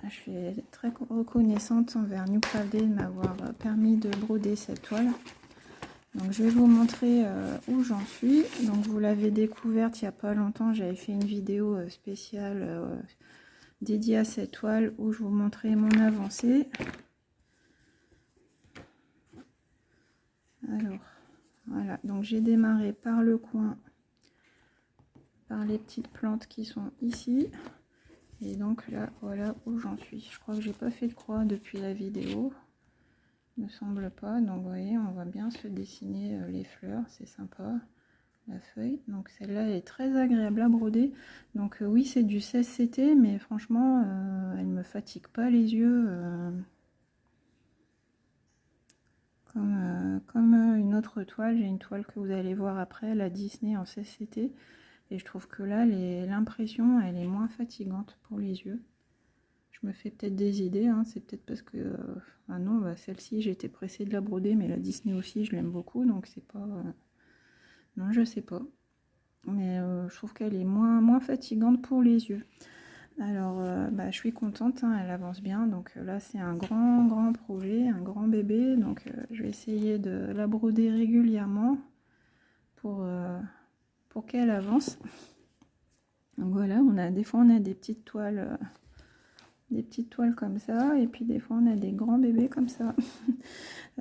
Je suis très reconnaissante envers New Craft Day de m'avoir permis de broder cette toile. Donc je vais vous montrer où j'en suis. Donc vous l'avez découverte il n'y a pas longtemps. J'avais fait une vidéo spéciale dédiée à cette toile où je vous montrais mon avancée. Alors voilà, donc j'ai démarré par le coin, par les petites plantes qui sont ici. Et donc là, voilà où j'en suis. Je crois que j'ai pas fait de croix depuis la vidéo. Il me semble pas. Donc vous voyez, on voit bien se dessiner les fleurs. C'est sympa. La feuille. Donc celle-là est très agréable à broder. Donc oui, c'est du 16 CT, mais franchement, elle me fatigue pas les yeux. Comme une autre toile. J'ai une toile que vous allez voir après, la Disney en 16 CT. Et je trouve que là, l'impression, elle est moins fatigante pour les yeux. Je me fais peut-être des idées, hein. C'est peut-être parce que... ah non, bah, celle-ci, j'ai été pressée de la broder, mais la Disney aussi, je l'aime beaucoup, donc c'est pas... non, je sais pas. Mais je trouve qu'elle est moins fatigante pour les yeux. Alors, bah, je suis contente, hein, elle avance bien. Donc là, c'est un grand projet, un grand bébé. Donc, je vais essayer de la broder régulièrement pour qu'elle avance. Donc voilà, des fois on a des petites toiles comme ça, et puis des fois on a des grands bébés comme ça.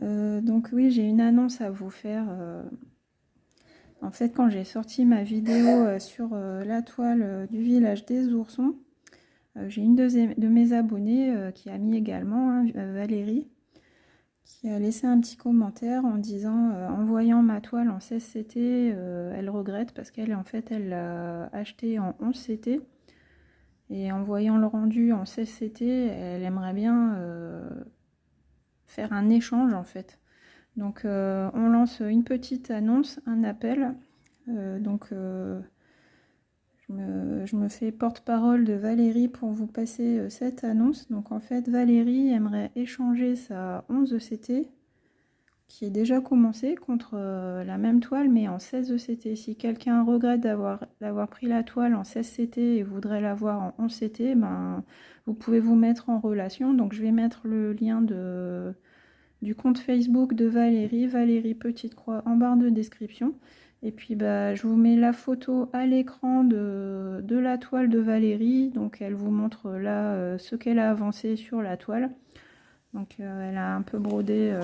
Donc oui, j'ai une annonce à vous faire. En fait, quand j'ai sorti ma vidéo sur la toile du village des oursons, j'ai une de mes abonnées qui a mis également, hein, Valérie, qui a laissé un petit commentaire en disant en voyant ma toile en 16 CT, elle regrette parce qu'elle en fait elle l'a acheté en 11 CT, et en voyant le rendu en 16 CT, elle aimerait bien faire un échange en fait. Donc on lance une petite annonce, un appel. Je me fais porte-parole de Valérie pour vous passer cette annonce. Donc en fait, Valérie aimerait échanger sa 11 ECT, qui est déjà commencée, contre la même toile, mais en 16 ECT. Si quelqu'un regrette d'avoir pris la toile en 16 CT et voudrait l'avoir en 11 CT, ben, vous pouvez vous mettre en relation. Donc je vais mettre le lien du compte Facebook de Valérie, Valérie Petite Croix, en barre de description. Et puis bah, je vous mets la photo à l'écran de la toile de Valérie. Donc elle vous montre là ce qu'elle a avancé sur la toile. Donc elle a un peu brodé,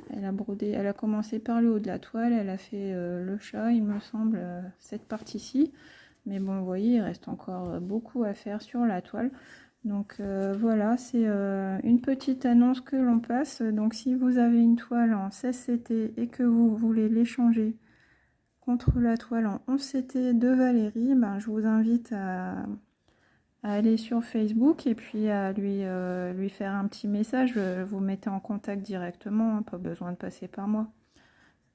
elle a commencé par le haut de la toile, elle a fait le chat, il me semble, cette partie-ci. Mais bon, vous voyez, il reste encore beaucoup à faire sur la toile. Donc voilà, c'est une petite annonce que l'on passe. Donc si vous avez une toile en 16 CT et que vous voulez l'échanger contre la toile en 11 CT de Valérie, ben, je vous invite à aller sur Facebook et puis à lui faire un petit message. Vous mettez en contact directement, hein, pas besoin de passer par moi.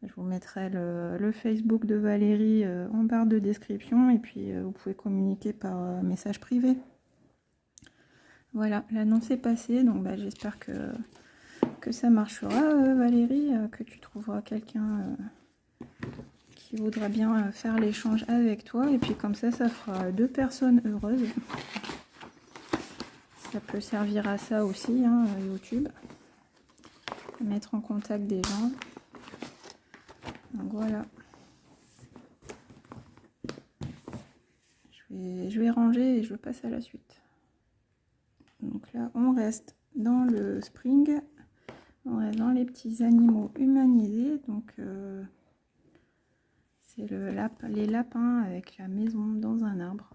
Je vous mettrai le Facebook de Valérie en barre de description et puis vous pouvez communiquer par message privé. Voilà, l'annonce est passée, donc bah, j'espère que ça marchera, Valérie, que tu trouveras quelqu'un qui voudra bien faire l'échange avec toi. Et puis comme ça fera 2 personnes heureuses. Ça peut servir à ça aussi, hein, YouTube. Mettre en contact des gens. Donc voilà. Je vais ranger et je passe à la suite. Donc là, on reste dans le spring. On reste dans les petits animaux humanisés. Donc c'est les lapins avec la maison dans un arbre.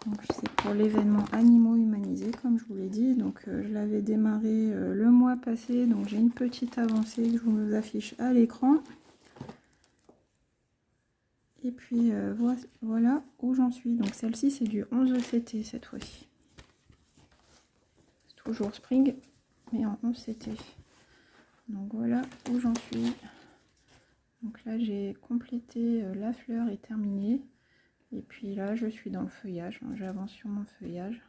Donc c'est pour l'événement animaux humanisés, comme je vous l'ai dit. Donc je l'avais démarré le mois passé. Donc j'ai une petite avancée que je vous affiche à l'écran. Et puis voilà où j'en suis. Donc celle-ci c'est du 11 CT cette fois-ci. C'est toujours spring, mais en 11 CT. Donc voilà où j'en suis. Donc là j'ai complété, la fleur est terminée. Et puis là je suis dans le feuillage, hein, j'avance sur mon feuillage.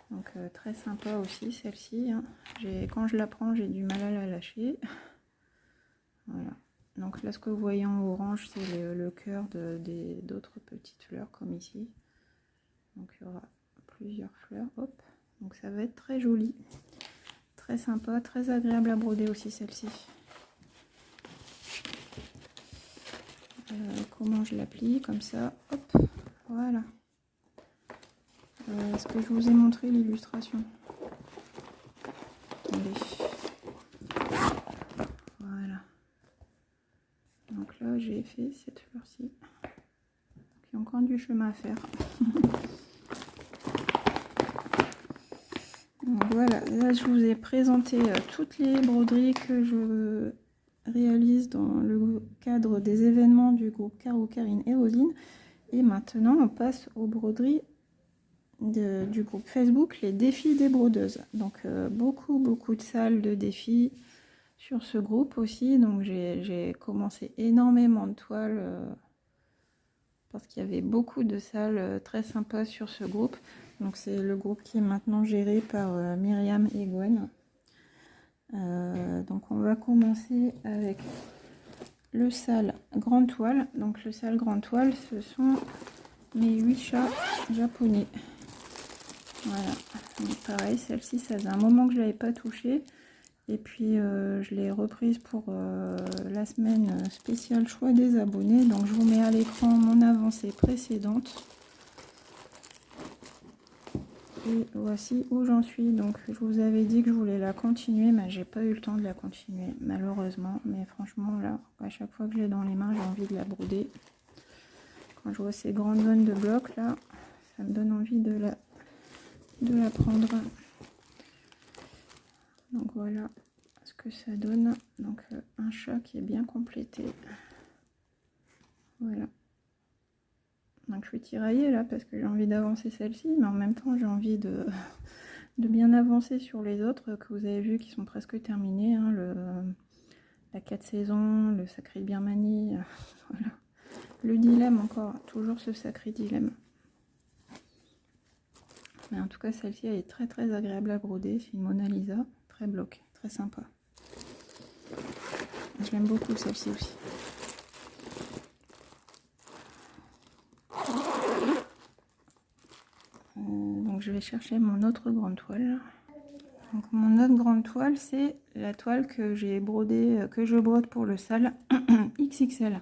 Donc très sympa aussi celle-ci, hein. Quand je la prends j'ai du mal à la lâcher. Voilà. Donc là ce que vous voyez en orange c'est le cœur d'autres petites fleurs comme ici. Donc il y aura plusieurs fleurs. Hop. Donc ça va être très joli. Très sympa, très agréable à broder aussi celle-ci. Comment je l'applique comme ça, hop, voilà. Est-ce que je vous ai montré l'illustration? Attendez. Voilà. Donc là j'ai fait cette fleur-ci. Il y a encore du chemin à faire. Donc voilà, là je vous ai présenté toutes les broderies que je réalise dans le cadre des événements du groupe Caro, Karine et Rosine. Et maintenant on passe aux broderies du groupe Facebook, les défis des brodeuses. Donc beaucoup de salles de défis sur ce groupe aussi. Donc j'ai commencé énormément de toiles parce qu'il y avait beaucoup de salles très sympas sur ce groupe. Donc c'est le groupe qui est maintenant géré par Myriam et Gwen. Donc on va commencer avec le sale grande toile. Donc le sale grande toile, ce sont mes 8 chats japonais. Voilà. Donc pareil, celle-ci, ça faisait un moment que je l'avais pas touchée. Et puis je l'ai reprise pour la semaine spéciale choix des abonnés. Donc je vous mets à l'écran mon avancée précédente. Et voici où j'en suis. Donc je vous avais dit que je voulais la continuer, mais j'ai pas eu le temps de la continuer malheureusement. Mais franchement là, à chaque fois que je l'ai dans les mains, j'ai envie de la broder. Quand je vois ces grandes zones de blocs là, ça me donne envie de la prendre. Donc voilà ce que ça donne. Donc un chat qui est bien complété. Voilà. Donc je suis tiraillée là parce que j'ai envie d'avancer celle-ci, mais en même temps j'ai envie de bien avancer sur les autres que vous avez vu qui sont presque terminés, hein, la 4 saisons, le sacré de Birmanie, voilà. Le dilemme encore, toujours ce sacré dilemme. Mais en tout cas celle-ci elle est très agréable à broder, c'est une Mona Lisa, très bloc, très sympa. Je l'aime beaucoup celle-ci aussi. Donc je vais chercher mon autre grande toile. Donc mon autre grande toile, c'est la toile que j'ai brodée, que je brode pour le sale XXL.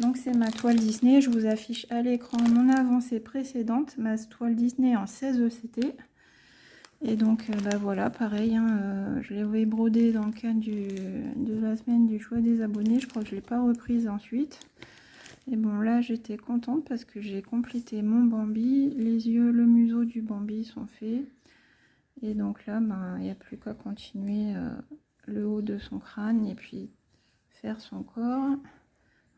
Donc c'est ma toile Disney. Je vous affiche à l'écran mon avancée précédente, ma toile Disney en 16 ECT. Et donc bah voilà, pareil, hein, je l'avais brodée dans le cadre de la semaine du choix des abonnés. Je crois que je ne l'ai pas reprise ensuite. Et bon là j'étais contente parce que j'ai complété mon Bambi. Les yeux, le museau du Bambi sont faits. Et donc là, ben, il n'y a plus qu'à continuer le haut de son crâne et puis faire son corps.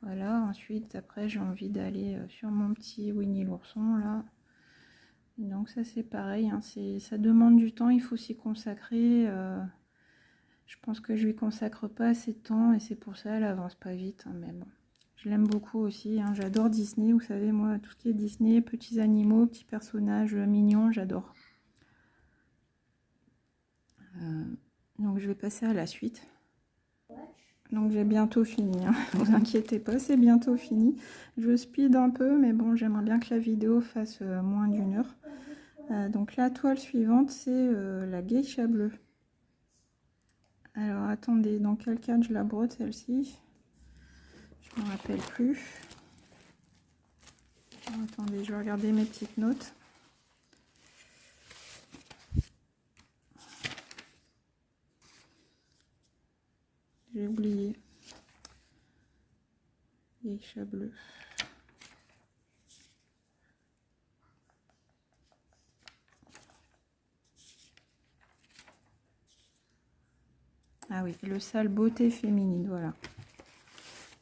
Voilà, ensuite après j'ai envie d'aller sur mon petit Winnie l'ourson là. Et donc ça c'est pareil, hein, ça demande du temps, il faut s'y consacrer. Je pense que je lui consacre pas assez de temps et c'est pour ça elle avance pas vite, hein, mais bon. Je l'aime beaucoup aussi, hein, j'adore Disney, vous savez moi tout ce qui est Disney, petits animaux, petits personnages mignons, j'adore. Donc je vais passer à la suite. Donc j'ai bientôt fini, hein. Vous inquiétez pas, c'est bientôt fini. Je speed un peu, mais bon, j'aimerais bien que la vidéo fasse moins d'une heure. Donc la toile suivante, c'est la geisha bleue. Alors attendez, dans quel cadre je la brode celle-ci? Je ne me rappelle plus. Alors, attendez, je vais regarder mes petites notes. J'ai oublié. Geisha bleue. Ah oui, le sale beauté féminine, voilà.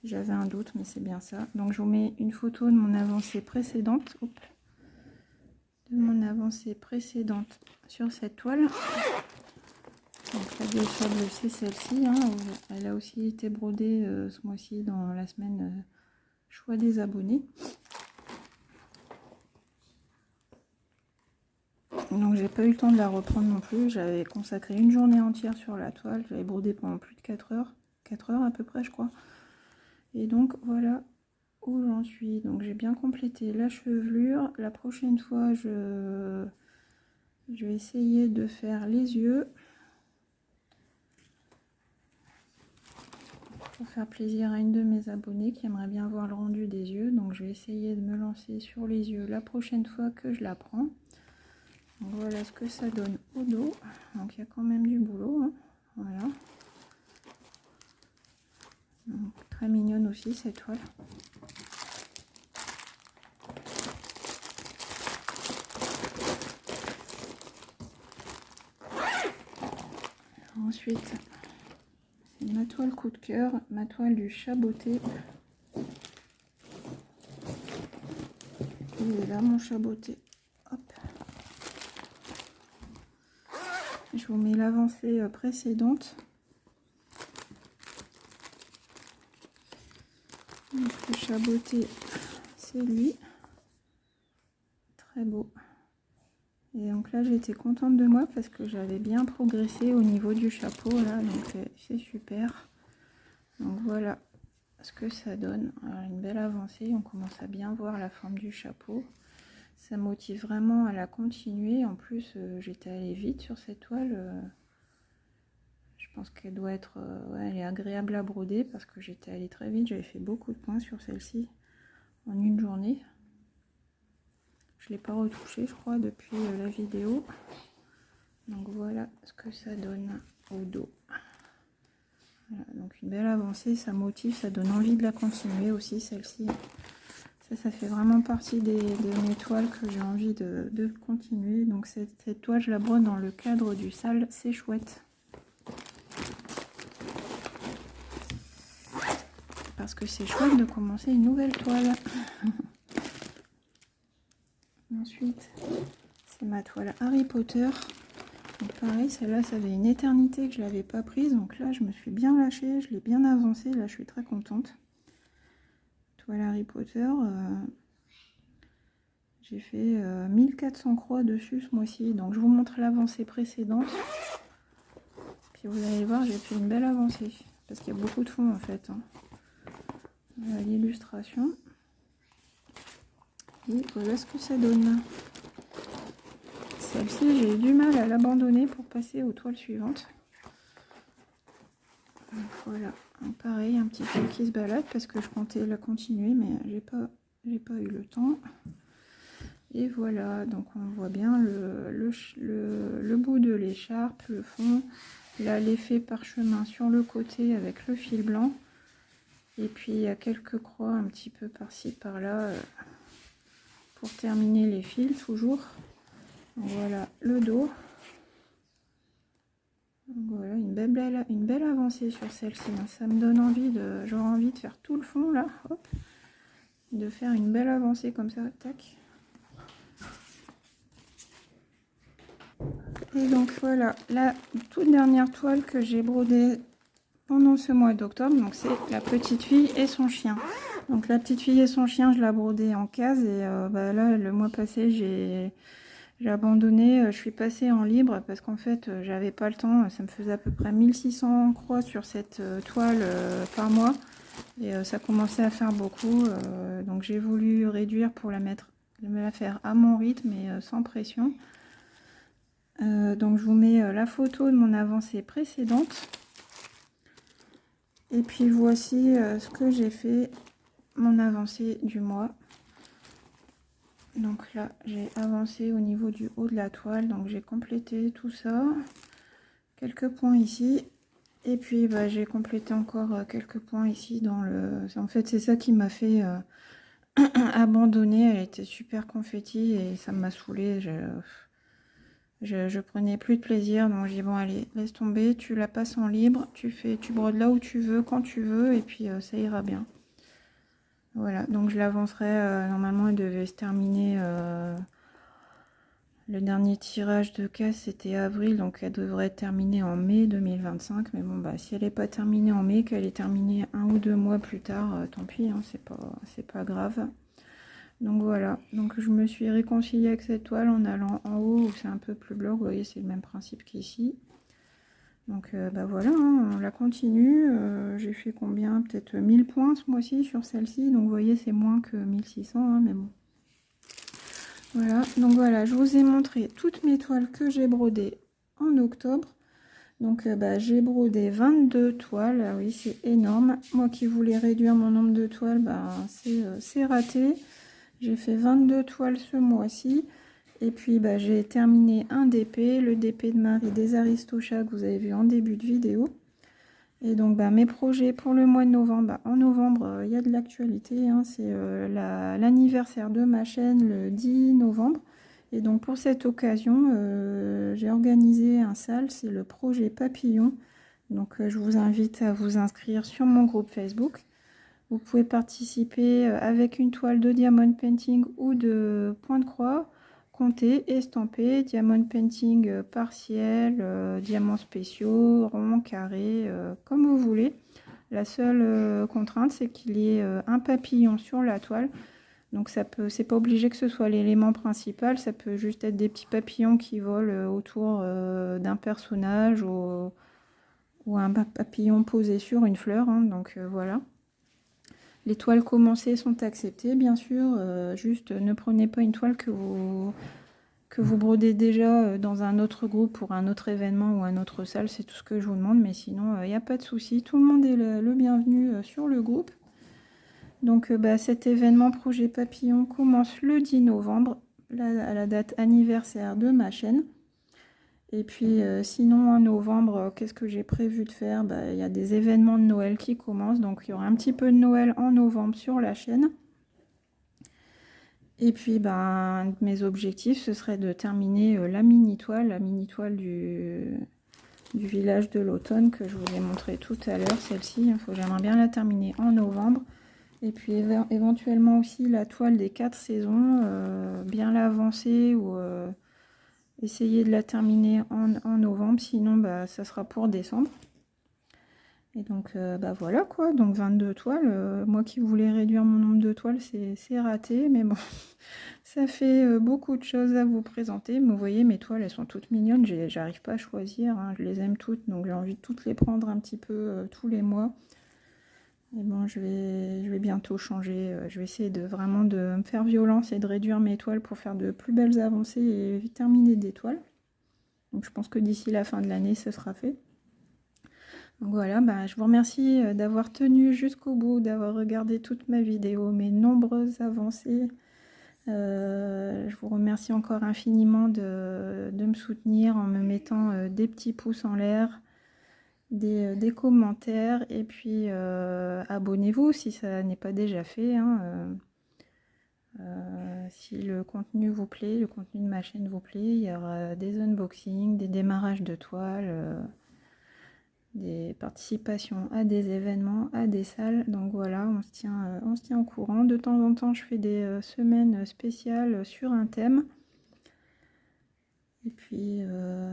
J'avais un doute, mais c'est bien ça. Donc je vous mets une photo de mon avancée précédente. Hop. De mon avancée précédente sur cette toile. Donc la geisha bleue, c'est celle-ci. Hein. Elle a aussi été brodée ce mois-ci dans la semaine choix des abonnés. Donc j'ai pas eu le temps de la reprendre non plus. J'avais consacré une journée entière sur la toile. J'avais brodé pendant plus de 4 heures. 4 heures à peu près je crois. Et donc voilà où j'en suis. Donc j'ai bien complété la chevelure. La prochaine fois je vais essayer de faire les yeux. Pour faire plaisir à une de mes abonnées qui aimerait bien voir le rendu des yeux. Donc je vais essayer de me lancer sur les yeux la prochaine fois que je la prends. Donc voilà ce que ça donne au dos. Donc il y a quand même du boulot, hein. Voilà. Donc, très mignonne aussi cette toile. Ensuite, c'est ma toile coup de cœur, ma toile du chat beauté. Il est là mon chat beauté. Hop. Je vous mets l'avancée précédente. Donc, le chat beauté, c'est lui. Très beau. Et donc là, j'étais contente de moi parce que j'avais bien progressé au niveau du chapeau là, donc c'est super. Donc voilà ce que ça donne. Alors, une belle avancée, on commence à bien voir la forme du chapeau. Ça motive vraiment à la continuer. En plus, j'étais allée vite sur cette toile. Je pense qu'elle doit être, ouais, elle est agréable à broder parce que j'étais allée très vite. J'avais fait beaucoup de points sur celle-ci en une journée. Je ne l'ai pas retouché, je crois, depuis la vidéo. Donc voilà ce que ça donne au dos. Voilà, donc une belle avancée, ça motive, ça donne envie de la continuer aussi, celle-ci. Ça fait vraiment partie de mes toiles que j'ai envie de continuer. Donc cette toile, je la brode dans le cadre du sale, c'est chouette. Parce que c'est chouette de commencer une nouvelle toile. Ensuite, c'est ma toile Harry Potter. Donc pareil, celle-là, ça fait une éternité que je ne l'avais pas prise. Donc là, je me suis bien lâchée, je l'ai bien avancée. Là, je suis très contente. Toile Harry Potter. J'ai fait 1400 croix dessus ce mois-ci. Donc je vous montre l'avancée précédente. Puis vous allez voir, j'ai fait une belle avancée. Parce qu'il y a beaucoup de fond en fait. Hein. Voilà l'illustration. Et voilà ce que ça donne. Celle-ci, j'ai eu du mal à l'abandonner pour passer aux toiles suivantes. Donc voilà, donc pareil, un petit fil qui se balade parce que je comptais la continuer, mais j'ai pas eu le temps. Et voilà, donc on voit bien le bout de l'écharpe, le fond. Là, l'effet parchemin sur le côté avec le fil blanc. Et puis il y a quelques croix un petit peu par-ci, par-là pour terminer les fils toujours. Donc, voilà le dos. Donc, voilà une une belle avancée sur celle-ci. Hein. Ça me donne envie de... J'aurais envie de faire tout le fond là. Hop. De faire une belle avancée comme ça. Tac. Et donc voilà, la toute dernière toile que j'ai brodée pendant ce mois d'octobre. Donc c'est la petite fille et son chien. Donc la petite fille et son chien, je l'ai brodée en case. Et là, le mois passé, j'ai abandonné. Je suis passée en libre parce qu'en fait, j'avais pas le temps. Ça me faisait à peu près 1600 croix sur cette toile par mois. Et ça commençait à faire beaucoup. Donc j'ai voulu réduire pour me la faire à mon rythme et sans pression. Donc je vous mets la photo de mon avancée précédente. Et puis voici ce que j'ai fait, mon avancée du mois. Donc là, j'ai avancé au niveau du haut de la toile. Donc j'ai complété tout ça. Quelques points ici. Et puis j'ai complété encore quelques points ici dans le... En fait, c'est ça qui m'a fait abandonner. Elle était super confetti et ça m'a saoulée. Je prenais plus de plaisir, donc j'ai dit bon allez, laisse tomber, tu la passes en libre, tu brodes là où tu veux, quand tu veux, et puis ça ira bien. Voilà, donc je l'avancerai, normalement elle devait se terminer, le dernier tirage de casse c'était avril, donc elle devrait terminer en mai 2025, mais bon si elle n'est pas terminée en mai, qu'elle est terminée 1 ou 2 mois plus tard, tant pis, hein, c'est pas grave. Donc voilà, donc je me suis réconciliée avec cette toile en allant en haut où c'est un peu plus blanc, vous voyez c'est le même principe qu'ici. Donc voilà, hein, on la continue, j'ai fait combien, peut-être 1000 points ce mois-ci sur celle-ci, donc vous voyez c'est moins que 1600, hein, mais bon. Voilà, donc voilà, je vous ai montré toutes mes toiles que j'ai brodées en octobre. Donc j'ai brodé 22 toiles, ah oui c'est énorme. Moi qui voulais réduire mon nombre de toiles, c'est raté. J'ai fait 22 toiles ce mois-ci. Et puis j'ai terminé un DP, le DP de Marie des Aristochats que vous avez vu en début de vidéo. Et donc mes projets pour le mois de novembre, en novembre il y a de l'actualité, hein, c'est l'anniversaire de ma chaîne le 10 novembre. Et donc pour cette occasion, j'ai organisé un sale, c'est le projet Papillon. Donc je vous invite à vous inscrire sur mon groupe Facebook. Vous pouvez participer avec une toile de diamond painting ou de point de croix, compter, estamper, diamond painting partiel, diamants spéciaux, ronds, carrés, comme vous voulez. La seule contrainte, c'est qu'il y ait un papillon sur la toile. Donc c'est pas obligé que ce soit l'élément principal, ça peut juste être des petits papillons qui volent autour d'un personnage ou un papillon posé sur une fleur. Hein, donc voilà. Les toiles commencées sont acceptées, bien sûr. Juste ne prenez pas une toile que vous brodez déjà dans un autre groupe pour un autre événement ou un autre salle. C'est tout ce que je vous demande. Mais sinon, il n'y a pas de souci. Tout le monde est le bienvenu sur le groupe. Donc cet événement Projet Papillon commence le 10 novembre, à la date anniversaire de ma chaîne. Et puis sinon en novembre, qu'est-ce que j'ai prévu de faire? Il y a des événements de Noël qui commencent, donc il y aura un petit peu de Noël en novembre sur la chaîne. Et puis mes objectifs, ce serait de terminer la mini-toile du village de l'automne que je vous ai montré tout à l'heure, celle-ci. J'aimerais bien la terminer en novembre. Et puis éventuellement aussi la toile des 4 saisons, bien l'avancer ou... essayer de la terminer en novembre, sinon ça sera pour décembre. Et donc voilà quoi, donc 22 toiles. Moi qui voulais réduire mon nombre de toiles, c'est raté, mais bon, ça fait beaucoup de choses à vous présenter. Mais vous voyez, mes toiles, elles sont toutes mignonnes, j'arrive pas à choisir, hein, je les aime toutes, donc j'ai envie de toutes les prendre un petit peu tous les mois. Et bon, je vais bientôt changer, je vais essayer vraiment de me faire violence et de réduire mes toiles pour faire de plus belles avancées et terminer des toiles. Donc je pense que d'ici la fin de l'année, ce sera fait. Donc voilà, je vous remercie d'avoir tenu jusqu'au bout, d'avoir regardé toute ma vidéo, mes nombreuses avancées. Je vous remercie encore infiniment de me soutenir en me mettant des petits pouces en l'air, des commentaires, et puis abonnez-vous si ça n'est pas déjà fait. Hein, si le contenu vous plaît, le contenu de ma chaîne vous plaît, il y aura des unboxings, des démarrages de toiles. des participations à des événements, à des salles. Donc voilà, on se tient au courant. De temps en temps, je fais des semaines spéciales sur un thème. Et puis,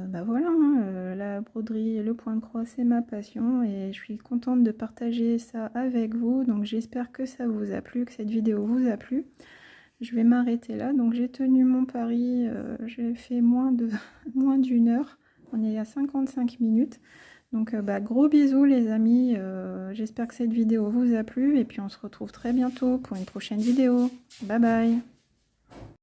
bah voilà, hein, la broderie et le point de croix, c'est ma passion et je suis contente de partager ça avec vous. Donc j'espère que ça vous a plu, que cette vidéo vous a plu. Je vais m'arrêter là. Donc j'ai tenu mon pari, j'ai fait moins d'une heure. On est à 55 minutes. Donc bah, gros bisous les amis. J'espère que cette vidéo vous a plu et puis on se retrouve très bientôt pour une prochaine vidéo. Bye bye.